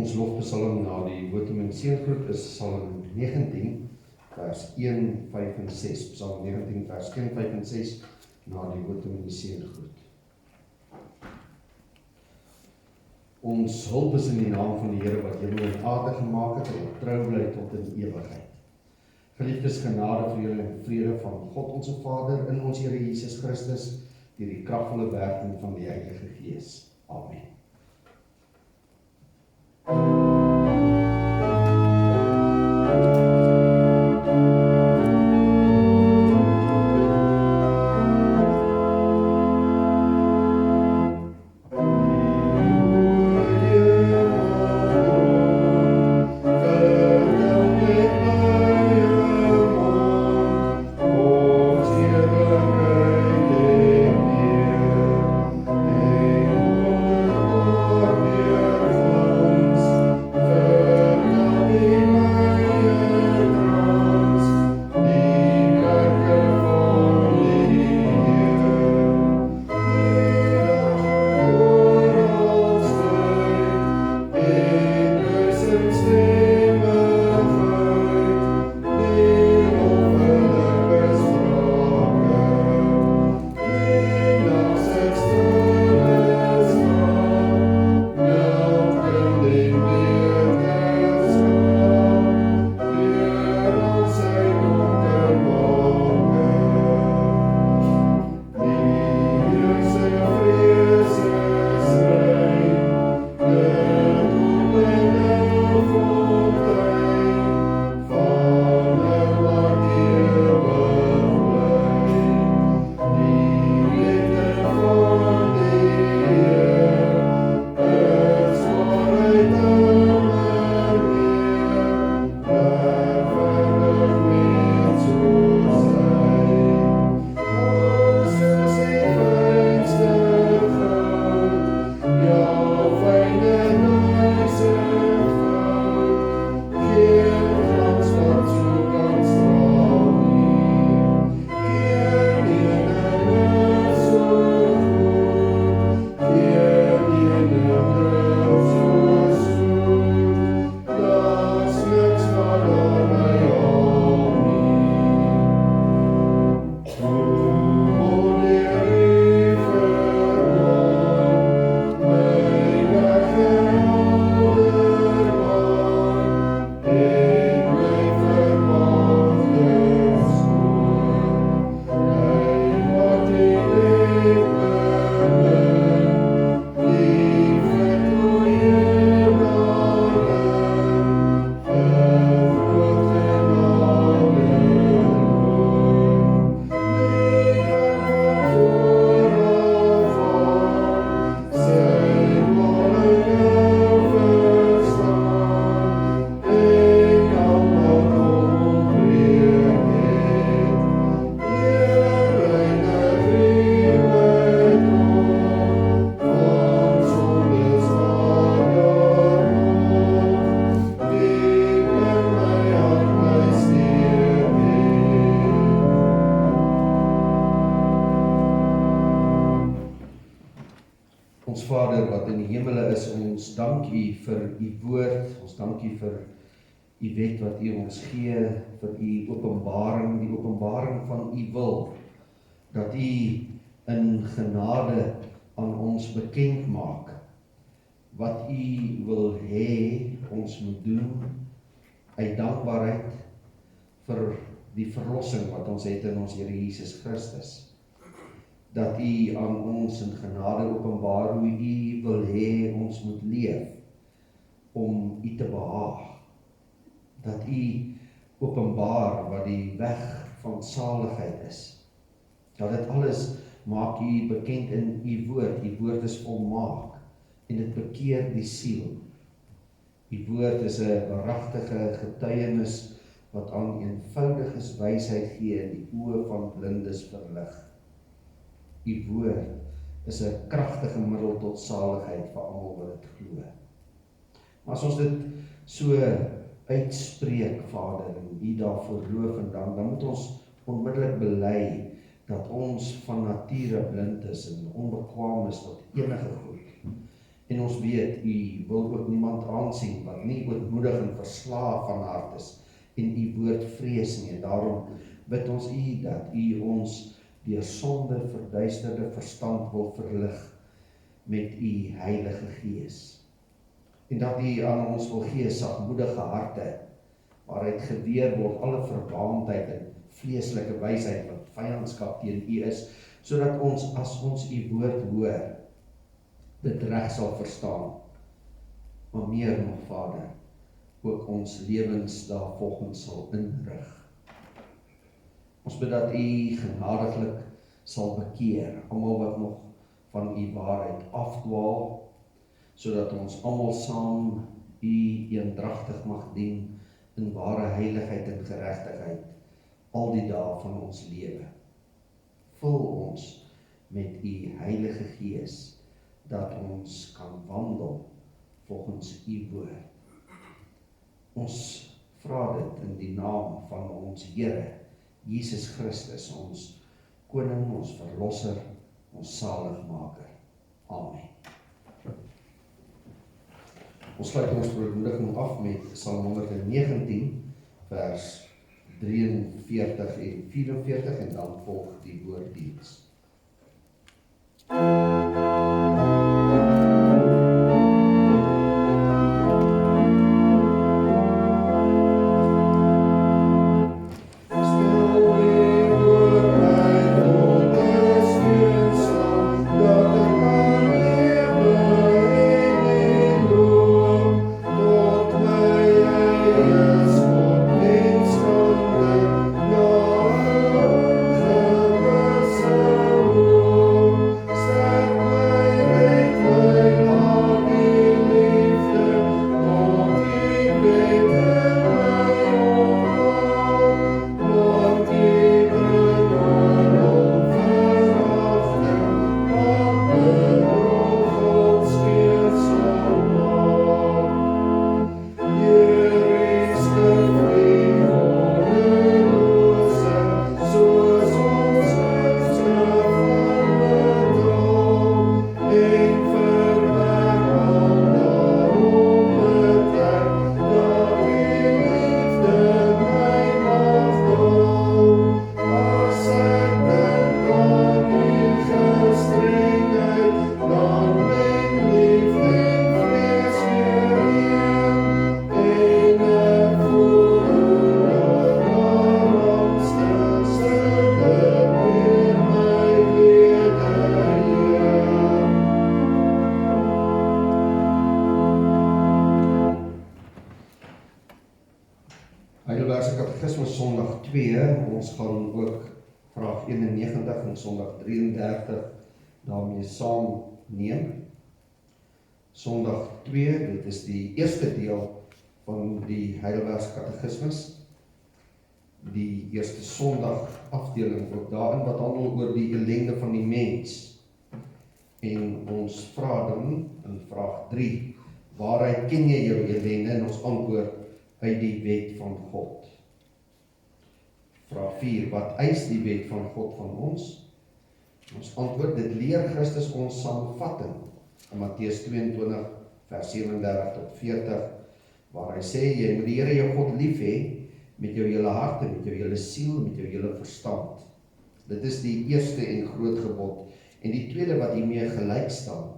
Ons lofpsalm na die Wotum en Seëngroet is Psalm 19 vers 1, 5 en 6. Psalm 19 vers 1, 5 en 6 na die Wotum en Seëngroet. Ons hulp is in die naam van die Here wat hemel en aarde gemaak het en trou bly tot in ewigheid. Geliefdes, genade vir julle en vrede van God onze Vader in ons Here Jesus Christus deur die kragvolle werking van die Heilige Gees. Amen. Ons Vader wat in die hemele is, ons dank U vir U woord, ons dank U vir U wet wat U ons gee, vir U openbaring, die openbaring van U wil, dat U in genade aan ons bekend maak, wat U wil hê ons moet doen, uit dankbaarheid vir die verlossing wat ons het in ons Here Jesus Christus. Dat U aan ons in genade openbaar hoe U wil hê ons moet leef, om U te behaag. Dat U openbaar wat die weg van saligheid is. Dat dit alles maak U bekend in U woord. U woord is volmaak en dit bekeer die siel. U woord is 'n waaragtige getuienis wat aan eenvoudiges wysheid gee en die oë van blindes verlig. U woord is 'n kragtige middel tot saligheid vir almal wat dit glo. Maar as ons dit so uitspreek, Vader, en U daarvoor loof en dan moet ons onmiddellik bely dat ons van nature blind is en onbekwaam is tot enige goed. En ons weet, U wil ook niemand aansien wat nie ootmoedig en verslaaf van hart is en U woord vrees nie. En daarom bid ons U dat U ons deur sonde verduisterde verstand wil verlig met U Heilige Gees. En dat U aan ons wil gee sagmoedige harte, waaruit geweer word alle verwaandheid en vleeslike wysheid wat vyandskap teen U is, sodat ons as ons U woord hoor, dit reg sal verstaan, maar meer nog, Vader, ook ons lewens daarvolgens sal inrig. Ons bid dat U genadiglik sal bekeer, almal wat nog van U waarheid afdwaal, sodat ons almal saam U eendragtig mag dien in ware heiligheid en geregtigheid, al die dae van ons lewe. Vul ons met U Heilige Gees, dat ons kan wandel volgens U woord. Ons vra dit in die naam van ons Here, Jesus Christus, ons Koning, ons Verlosser, ons Saligmaker. Amen. Ons sluit ons verootmoediging af met Psalm 119, vers 43 en 44, en dan volg die woorddiens. Heidelbergse Katekismes Sondag 2, ons gaan ook vraag 91 en Sondag 33 daarmee saam neem. Sondag 2, dit is die eerste deel van die Heidelbergse Katekismes, die eerste Sondag afdeling ook daarin wat handel oor die ellende van die mens. En ons vra dan in vraag 3, waaruit ken jy jou ellende? En ons antwoord uit die wet van God. Vraag 4, wat eis die wet van God van ons? Ons antwoord, dit leer Christus ons samevatting in Matteus 22 vers 37 tot 40, waar hy sê, jy moet die Here jou God lief hê met jou hele hart en met jou hele siel, met jou hele verstand. Dit is die eerste en groot gebod. En die tweede wat hiermee gelyk staan,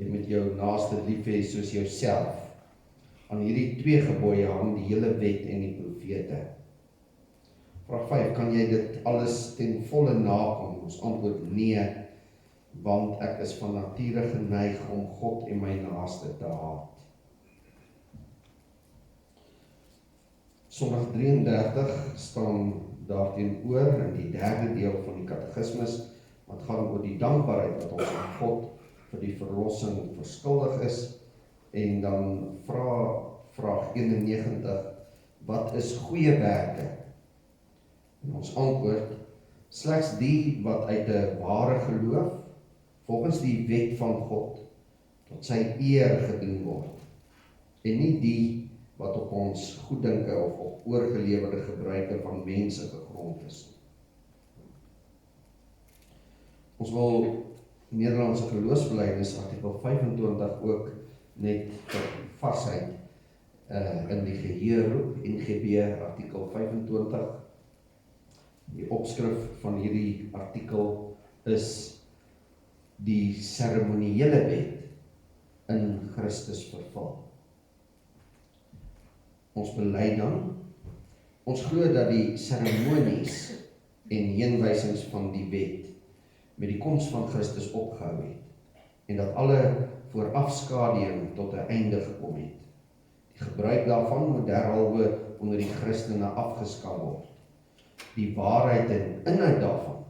jy moet jou naaste lief hê soos jouself. Aan hierdie 2 gebooie hang die hele wet en die profete. Vraag 5, kan jy dit alles ten volle nakom? Ons antwoord nee, want ek is van nature geneig om God en my naaste te haat. Sondag 33 staan daarteenoor in die derde deel van die katekismes, wat gaan oor die dankbaarheid wat ons aan God vir die verlossing verskuldig is. En dan vraag 91, wat is goeie werke? En ons antwoord, slegs die wat uit 'n ware geloof, volgens die wet van God, tot sy eer gedoen word. En nie die wat op ons goeddinke of op oorgelewerde gebruike van mense gegrond is. Ons wil Nederlandse geloofsbelijdenis artikel 25 ook net tot varsheid in die geheer roep, NGB artikel 25. Die opskrif van hierdie artikel is die seremoniële wet in Christus vervul. Ons bely dan, ons glo dat die seremonies en heenwysings van die wet met die koms van Christus opgehou het en dat alle voorafskaduwing tot 'n einde gekom het. Die gebruik daarvan moet derhalwe onder die Christene afgeskaf word. Die waarheid en inhoud daarvan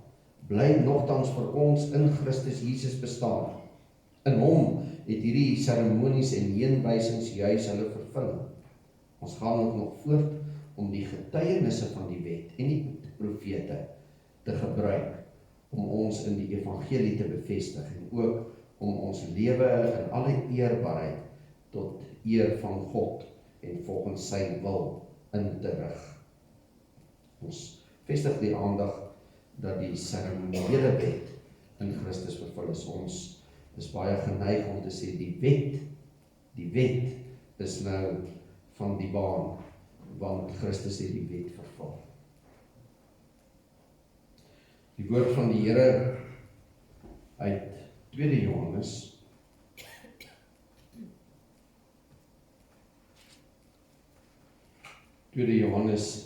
bly nogtans vir ons in Christus Jesus bestaan. In hom het hierdie seremonies en heenwysings juis hulle vervulling. Ons gaan ook nog voort om die getuienisse van die wet en die profete te gebruik om ons in die evangelie te bevestig en ook om ons lewe in alle eerbaarheid tot eer van God en volgens sy wil in te rig. Ons vestig die aandag dat die seremoniële wet in Christus vervul is. Ons is baie geneig om te sê die wet is nou van die baan, want Christus het die wet vervul. Die woord van die Here uit 2 Johannes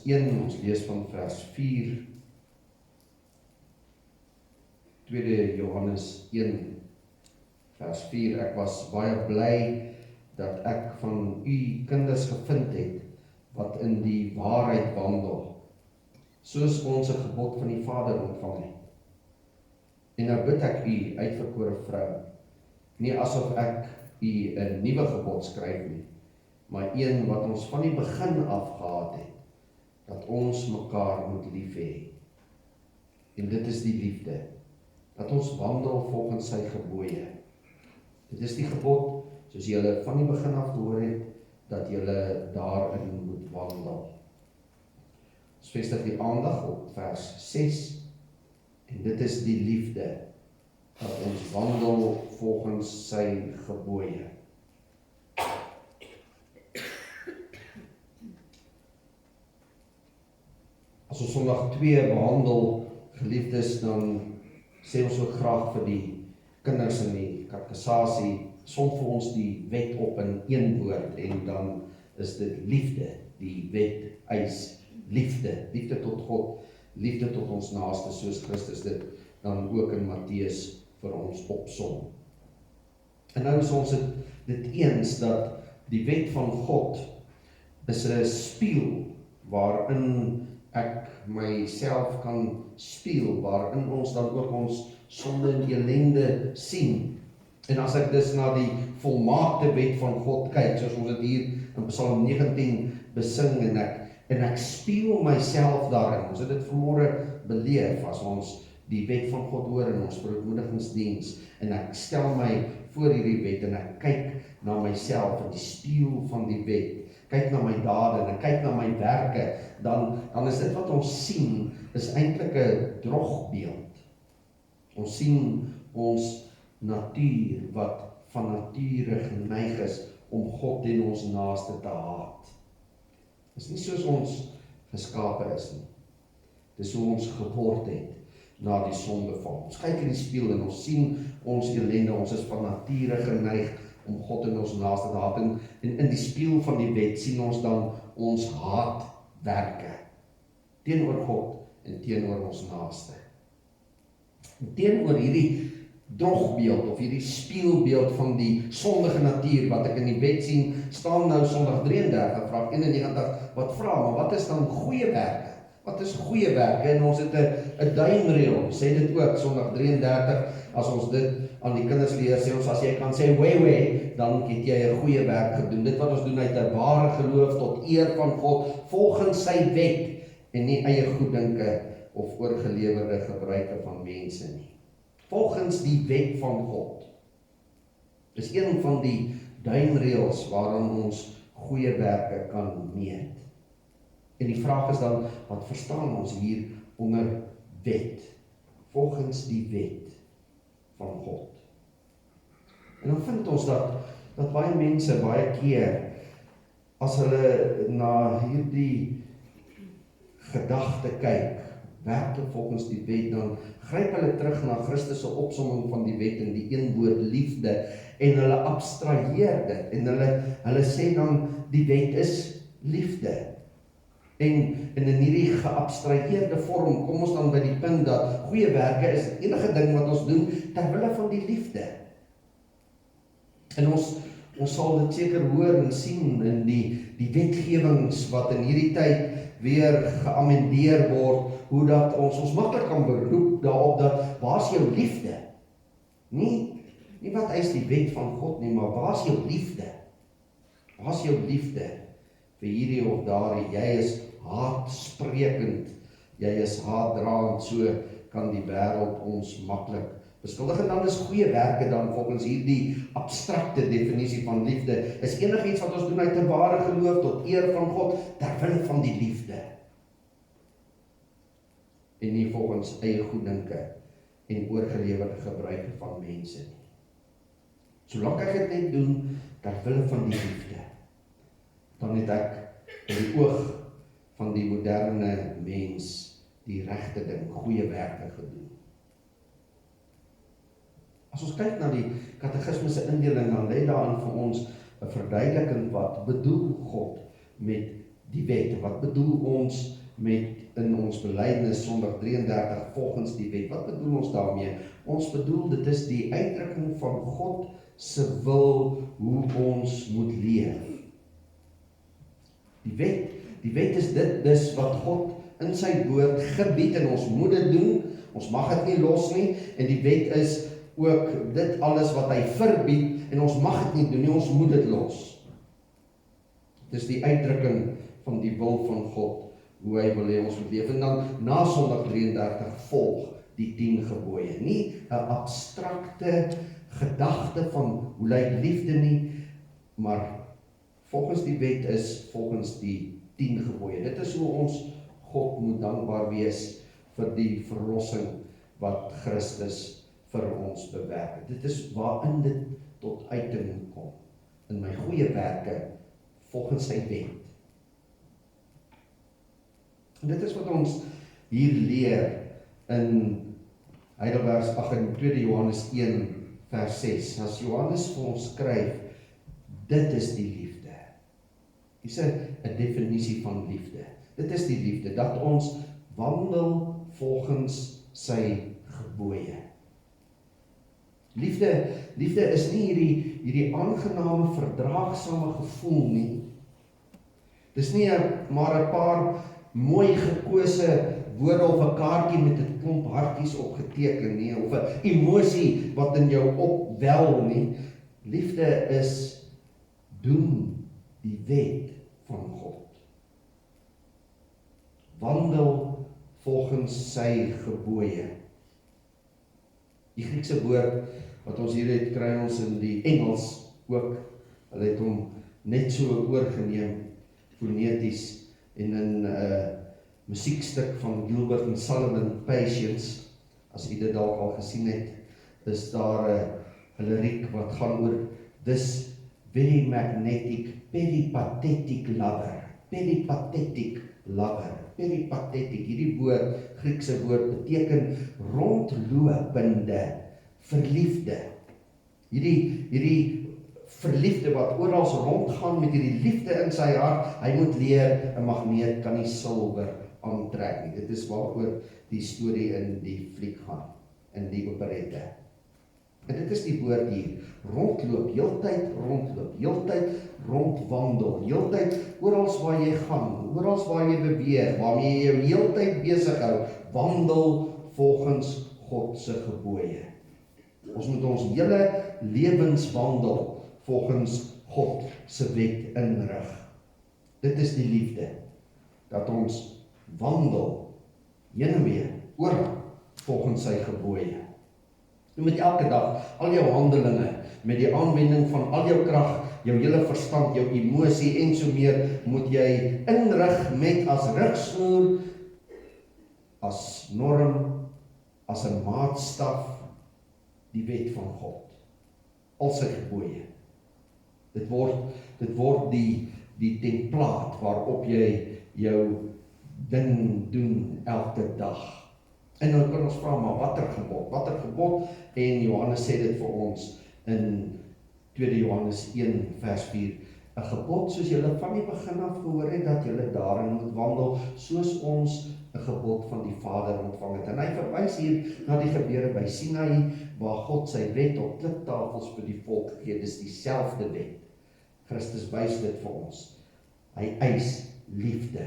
1, ons lees van vers 4. 2 Johannes 1 vers 4, ek was baie bly dat ek van u kinders gevind het, wat in die waarheid wandel, soos ons 'n gebod van die Vader ontvang het. En nou bid ek u, uitverkore vrou, nie asof ek u 'n nuwe gebod skryf nie, maar een wat ons van die begin af gehad het, dat ons mekaar moet lief hê. En dit is die liefde, dat ons wandel volgens sy gebooie. Dit is die gebod, soos julle van die begin af gehoor het, dat julle daarin moet wandel. Ons vestig die aandag op vers 6, en dit is die liefde, dat ons wandel volgens sy gebooie. As ons Sondag 2 behandel, geliefdes, dan sê ons ook graag vir die kinders in die katekisasie, som vir ons die wet op in een woord, en dan is dit liefde. Die wet eis liefde, liefde tot God, liefde tot ons naaste, soos Christus dit dan ook in Matteus vir ons opsom. En nou is ons dit eens dat die wet van God is 'n spieël waarin ek myself kan spieël, waarin ons dan ook ons sonde en ellende sien. En as ek dus na die volmaakte wet van God kyk, soos ons dit hier in Psalm 19 besing, en ek spieël myself daarin. Ons het dit vanmôre beleef, as ons die wet van God hoor in ons verootmoedigingsdiens, en ek stel my voor hierdie wet, en ek kyk na myself in die spieël van die wet, kyk na my dade, en ek kyk na my werke, dan is dit wat ons sien, is eintlik 'n drogbeeld. Ons sien ons natuur, wat van nature geneig is om God en ons naaste te haat. Dit is nie soos ons geskape is nie. Dit is hoe ons geword het na die sondeval. Ons kyk in die spieël en ons sien ons ellende, ons is van nature geneig om God en ons naaste te haat. En in die spieël van die wet sien ons dan ons haatwerke teenoor God en teenoor ons naaste. En teenoor hierdie drogbeeld of hierdie spieelbeeld van die sondige natuur wat ek in die wet sien, staan nou Sondag 33, vraag 91, wat vra, maar wat is dan goeie werke? Wat is goeie werke? En ons het 'n duimreël, sê dit ook, Sondag 33, as ons dit aan die kinders leer, sê ons, as jy kan sê, wee, dan het jy 'n goeie werk gedoen. Dit wat ons doen uit 'n ware geloof tot eer van God, volgens sy wet, en nie eie goeddinke of oorgelewerde gebruike van mense nie. Volgens die wet van God. Dis een van die duimreëls waarin ons goeie werke kan meet. En die vraag is dan, wat verstaan ons hier onder wet? Volgens die wet. van God. En dan vind ons dat baie mense baie keer, as hulle na hierdie gedagte kyk, werklik volgens die wet, dan gryp hulle terug na Christus se opsomming van die wet in die een woord liefde, en hulle abstraheer dit, en hulle sê dan, die wet is liefde. En in hierdie geabstraheerde vorm kom ons dan by die punt dat goeie werke is enige ding wat ons doen ter wille van die liefde. En ons sal dit seker hoor en sien in die wetgewings wat in hierdie tyd weer geamendeer word, hoe dat ons maklik kan beroep daarop dat, waar is jou liefde? Nie wat eis die wet van God nie, maar waar is jou liefde? Waar is jou liefde vir hierdie of daardie? Jy is haatsprekend, jy is haatdraand, so kan die wêreld ons maklik beskuldig. En dan is goeie werke dan volgens hierdie abstrakte definisie van liefde, is enigiets wat ons doen uit 'n ware geloof tot eer van God, ter wille van die liefde. En nie volgens eie goeddinke en oorgelewerde gebruike van mense nie. Solank ek dit net doen ter wille van die liefde, dan het ek in die oog van die moderne mens die regte ding, goeie werke gedoen. As ons kyk na die katekismus se indeling, dan lê daarin vir ons 'n verduideliking wat bedoel God met die wet, wat bedoel ons met in ons belydenis Sondag 33 volgens die wet. Wat bedoel ons daarmee? Ons bedoel dit is die uitdrukking van God se wil hoe ons moet leef. Die wet is dit dus wat God in sy woord gebied en ons moet dit doen. Ons mag dit nie los nie, en die wet is ook dit alles wat hy verbied en ons mag dit nie doen nie, ons moet dit los. Dit is die uitdrukking van die wil van God, hoe hy wil hê ons moet leef. En dan na Sondag 33 volg die 10 gebooie. Nie 'n abstrakte gedagte van hoe lyk liefde nie, maar volgens die wet is volgens die 10 gebooie. Dit is hoe ons God moet dankbaar wees vir die verlossing wat Christus vir ons bewerk het. Dit is waarin dit tot uiting moet kom, in my goeie werke volgens sy wet. En dit is wat ons hier leer in Heidelberg in 2 Johannes 1 vers 6. As Johannes vir ons skryf, dit is die liefde. Dis 'n definisie van liefde. Dit is die liefde, dat ons wandel volgens sy gebooie. Liefde is nie hierdie aangename, verdraagsame gevoel nie. Dis nie maar 'n paar mooi gekose woorde of 'n kaartjie met 'n klomp hartjies opgeteken nie, of 'n emosie wat in jou opwel nie. Liefde is doen die wet van God. Wandel volgens sy gebooie. Die Griekse woord wat ons hier het, kry ons in die Engels ook. Hulle het hom net so oorgeneem, foneties, en in 'n musiekstuk van Gilbert and Sullivan, Patience, as u dit dalk al gesien het, is daar 'n liriek wat gaan oor this very magnetic, peripatetic lover. Peripatetic lover. Peripatetic, hierdie woord, Griekse woord, beteken rondlopende verliefde. Hierdie verliefde wat oral rondgaan met hierdie liefde in sy hart, hy moet leer, 'n magneet kan nie silwer aantrek nie. Dit is waaroor die storie in die fliek gaan, in die operette. En dit is die woord hier, rondloop, heeltyd rondwandel, heeltyd orals waar jy gaan, orals waar jy beweeg, waarmee jy jou heeltyd besig hou, wandel volgens God se gebooie. Ons moet ons hele lewenswandel volgens God se wet inrig. Dit is die liefde, dat ons wandel, heen en weer, oral, volgens sy gebooie. Jy moet elke dag, al jou handelinge, met die aanwending van al jou krag, jou hele verstand, jou emosie en so meer, moet jy inrig met as rigsnoer, as norm, as 'n maatstaf, die wet van God. Al sy gebooie. Dit word die templaat waarop jy jou ding doen elke dag. En nou kan ons vra, maar watter gebod? Watter gebod? En Johannes sê dit vir ons in 2 Johannes 1 vers 4. 'n gebod soos julle van die begin af gehoor het, dat julle daarin moet wandel, soos ons 'n gebod van die Vader ontvang het. En hy verwys hier na die gebeure by Sinai, waar God sy wet op kliptafels vir die volk gee. Dis dieselfde wet. Christus wys dit vir ons. Hy eis liefde.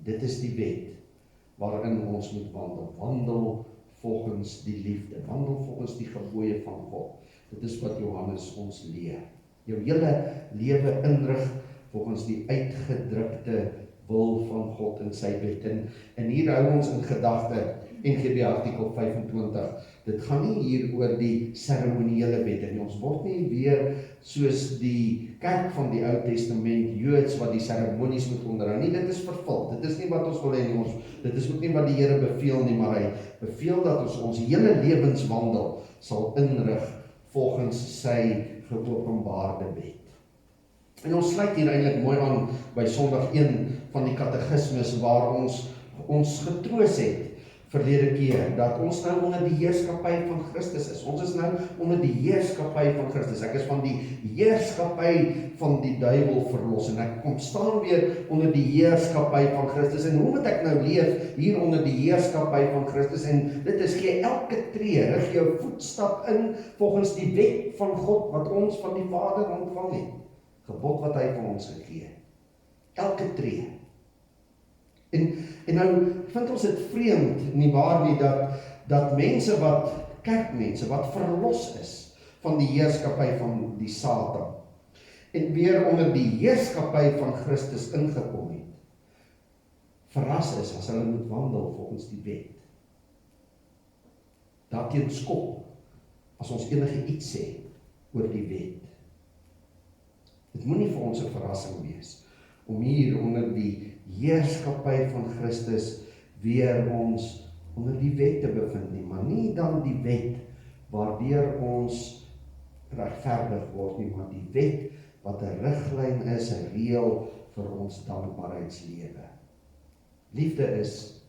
Dit is die wet waarin ons moet wandel. Wandel volgens die liefde. Wandel volgens die gebooie van God. Dit is wat Johannes ons leer. Jou hele lewe inrig volgens die uitgedrukte wil van God in sy wet. En hier hou ons in gedagte, NGB artikel 25, dit gaan nie hier oor die seremoniele wette nie. Ons word nie weer soos die kerk van die Ou Testament, Joods wat die seremonies moet onderhou nie. Dit is vervul, dit is nie wat ons wil hê nie, dit is ook nie wat die Here beveel nie, maar hy beveel dat ons hele lewenswandel sal inrig volgens sy geopenbaarde wet. En ons sluit hier eintlik mooi aan by Sondag 1 van die katekismes, waar ons getroos het verlede keer, dat ons nou onder die heerskappy van Christus is. Ons is nou onder die heerskappy van Christus. Ek is van die heerskappy van die duiwel verlos, en ek kom staan weer onder die heerskappy van Christus. En hoe moet ek nou leef hier onder die heerskappy van Christus? En dit is gee elke tree, rig jou voetstap in volgens die wet van God wat ons van die Vader ontvang het. Gebod wat hy van ons gegee het. Elke tree. En nou vind ons dit vreemd, nie waar nie, dat mense kerkmense wat verlos is van die heerskappy van die Satan, en weer onder die heerskappy van Christus ingekom het, verras is as hulle moet wandel volgens die wet. Daarteen skop, as ons enige iets sê oor die wet. Dit moet nie vir ons 'n verrassing wees, om hier onder die heerskappy van Christus weer ons onder die wet te bevind nie, maar nie dan die wet waardeur ons regverdig word nie, maar die wet wat 'n riglyn is, 'n reël vir ons dankbaarheidslewe. Liefde is,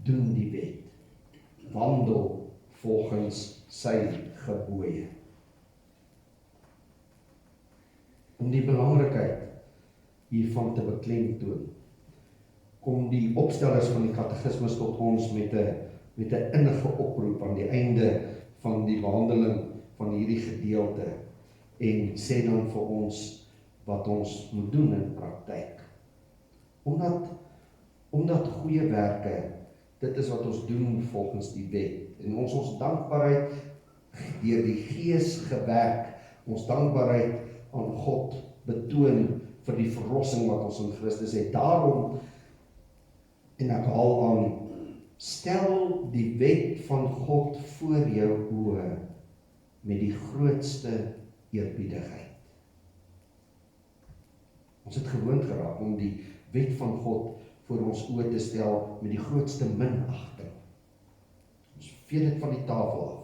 doen die wet, wandel volgens sy gebooie. Om die belangrikheid hiervan te beklemtoon, kom die opstellers van die katekismes tot ons met 'n innige oproep aan die einde van die behandeling van hierdie gedeelte, en sê dan vir ons wat ons moet doen in praktyk. Omdat goeie werke, dit is wat ons doen volgens die wet, en ons dankbaarheid deur die Gees gewerk, ons dankbaarheid aan God betoon vir die verlossing wat ons in Christus het. Daarom, en ek haal aan, stel die wet van God voor jou oë met die grootste eerbiedigheid. Ons het gewoond geraak om die wet van God voor ons oë te stel met die grootste minagting. Ons vee dit van die tafel af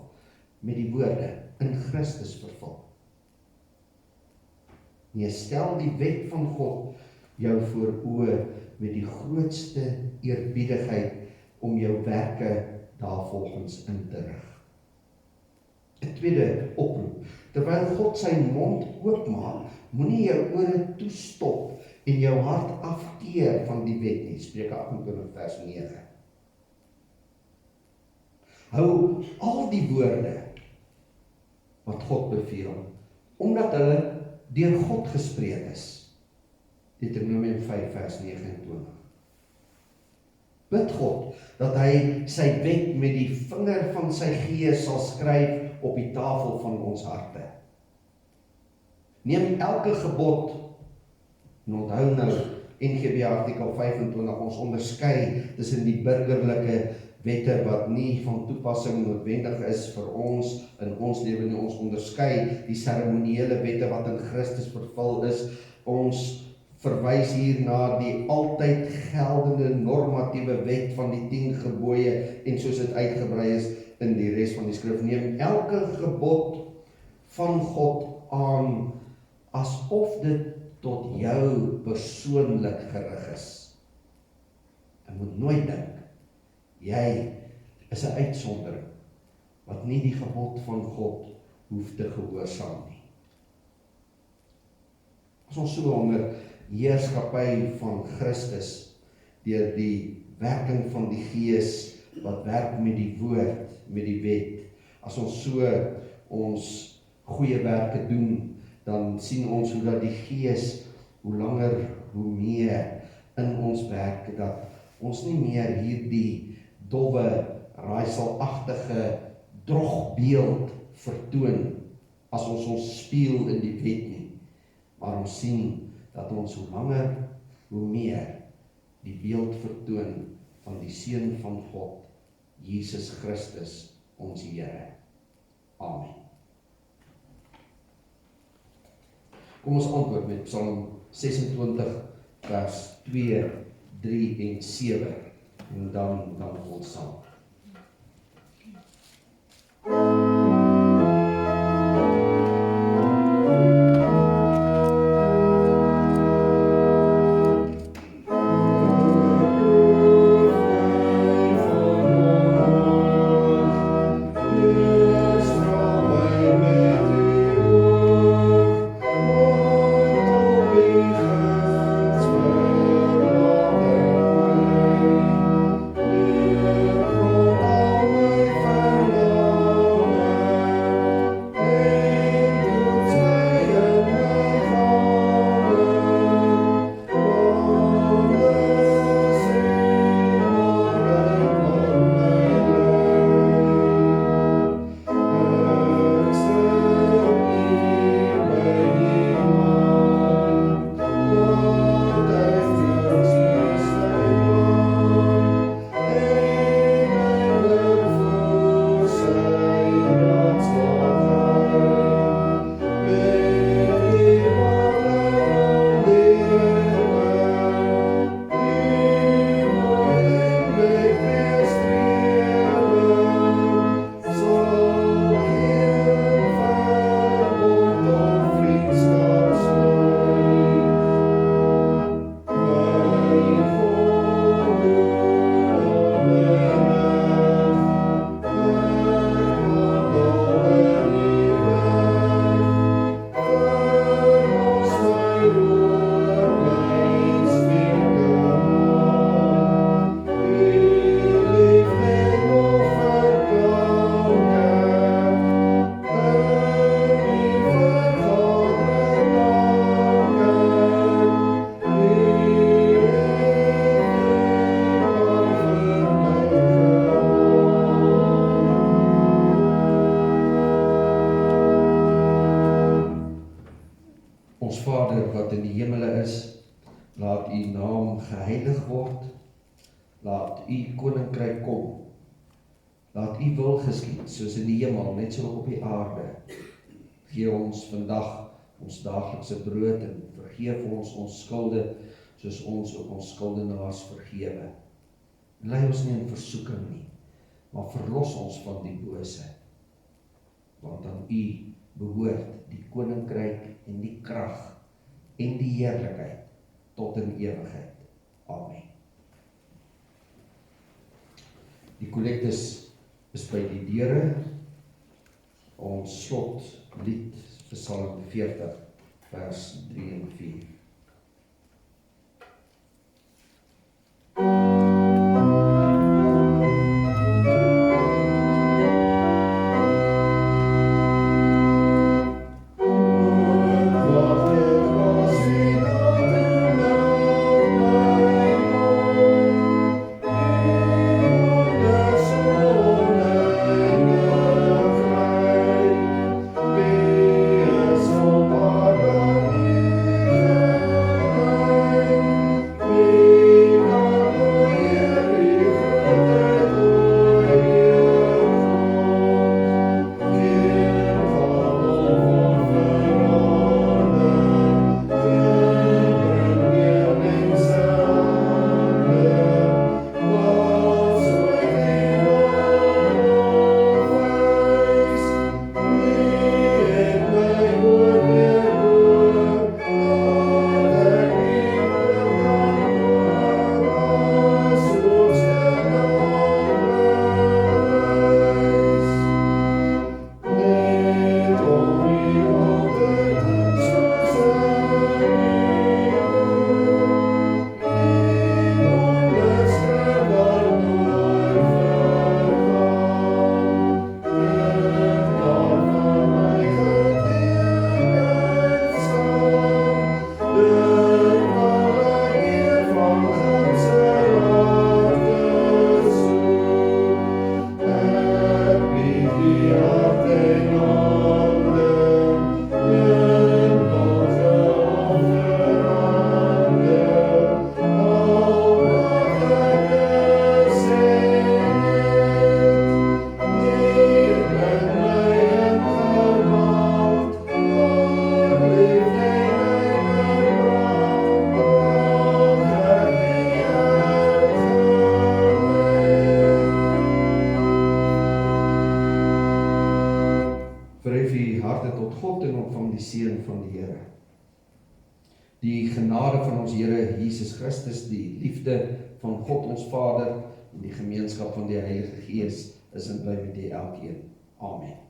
met die woorde in Christus vervul. Nee, stel die wet van God jou voor oë met die grootste eerbiedigheid om jou werke daarvolgens in te rig. 'n tweede oproep. Terwyl God sy mond oopmaak, moenie jou ore toestop en jou hart afkeer van die wet nie. Spreuke 28 vers 9. Hou al die woorde wat God beveel, omdat hulle deur God gespreek is. Deuteronomium 5 vers 29. Bid God dat hy sy wet met die vinger van sy Gees sal skryf op die tafel van ons harte. Neem elke gebod, en onthou nou, NGB artikel 25, ons onderskei tussen die burgerlike wette wat nie van toepassing noodwendig is vir ons in ons lewe nie. Ons onderskei die seremoniele wette wat in Christus vervul is. Ons verwys hier na die altyd geldende normatiewe wet van die 10 gebooie en soos dit uitgebrei is in die res van die skrif. Neem elke gebod van God aan asof dit tot jou persoonlik gerig is. En moet nooit dink, jy is 'n uitsondering wat nie die gebod van God hoef te gehoorsaam nie. As ons so onder heerskappy van Christus, deur die werking van die Gees, wat werk met die woord, met die wet, as ons so ons goeie werke doen, dan sien ons hoe dat die Gees, hoe langer, hoe meer in ons werk, dat ons nie meer hierdie dowwe, raaiselagtige drogbeeld vertoon, as ons speel in die wet nie, maar ons sien dat ons hoe langer, hoe meer die beeld vertoon van die Seun van God, Jesus Christus, ons Here. Amen. Kom ons antwoord met Psalm 26 vers 2, 3 en 7 en dan ons saam. Ons Vader wat in die hemele is, laat u naam geheilig word, laat u koninkryk kom, laat u wil geskied, soos in die hemel, net so op die aarde. Gee ons vandag ons daaglikse brood en vergeef ons skulde, soos ons ook ons skuldenaars vergewe. Lei ons nie in versoeking nie, maar verlos ons van die bose, want aan u behoort die koninkryk en die krag en die heerlikheid tot in ewigheid. Amen. Die kollektes is by die deure. Ons slotlied Psalm 40 vers 3 en 4. ontvang die seën van die Here. Die genade van ons Here Jesus Christus, die liefde van God ons Vader en die gemeenskap van die Heilige Gees is en bly met die elkeen. Amen.